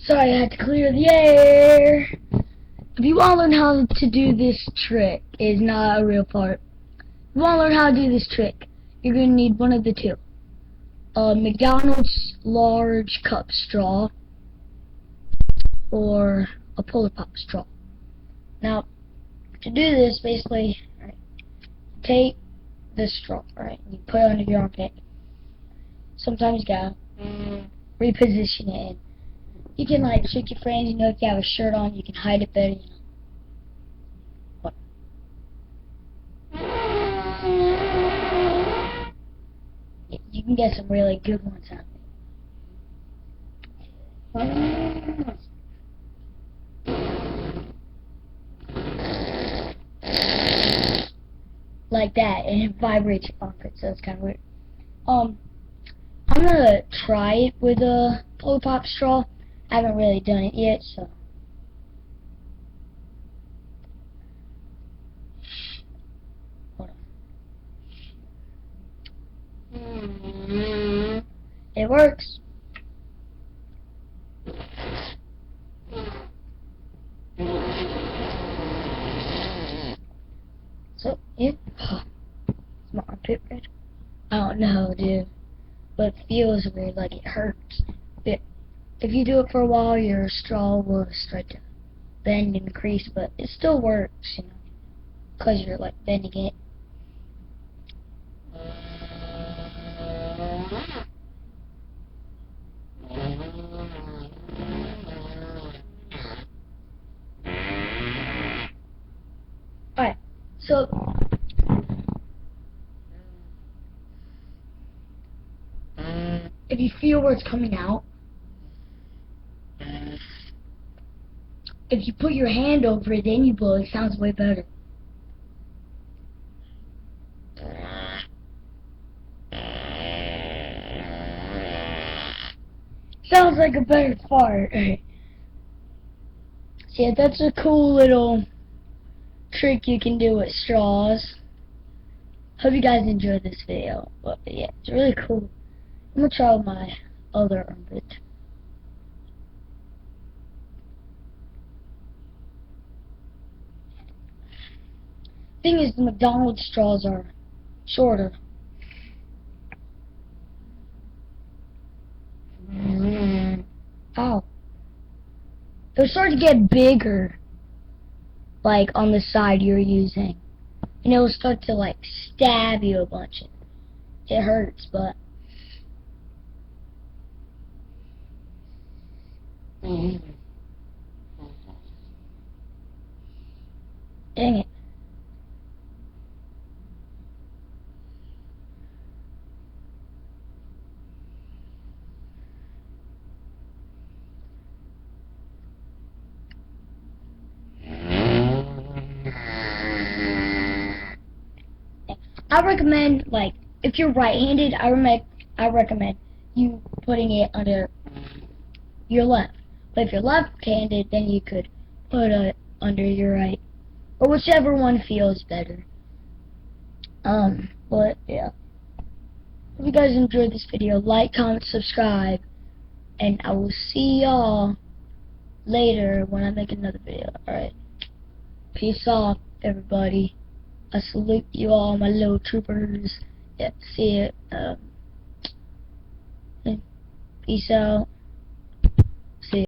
Sorry, I had to clear the air. If you want to learn how to do this trick, it's not a real part. If you want to learn how to do this trick, you're going to need one of the two. A McDonald's large cup straw or a Polar Pop straw. Now, to do this, basically, right, take this straw, right, and you put it under your armpit. Sometimes you gotta reposition it in. You can like trick your friends, if you have a shirt on, you can hide it better, You can get some really good ones out of it. Like that, and it vibrates your armpit, so it's kind of weird. I'm gonna try it with a Polar Pop straw. I haven't really done it yet, so. Hold on. It works. So, yeah. Is my armpit red? I don't know, dude. But it feels weird, like it hurts. But if you do it for a while, your straw will start to bend and crease, but it still works, because you're like bending it. Alright, so if you feel where it's coming out, if you put your hand over it, then you blow, it sounds way better. Sounds like a better fart. So yeah, that's a cool little trick you can do with straws. Hope you guys enjoyed this video. But yeah, it's really cool. I'm gonna try with my other armpit. Thing is, the McDonald's straws are shorter. Ow. They're starting to get bigger, like on the side you're using. And it will start to like stab you a bunch. It hurts, but dang it. I recommend, like, if you're right-handed, I recommend you putting it under your left. But if you're left-handed, then you could put it under your right, or whichever one feels better. But yeah. If you guys enjoyed this video, like, comment, subscribe, and I will see y'all later when I make another video. Alright. Peace off, everybody. I salute you all, my little troopers. Yeah, see it. Peace out.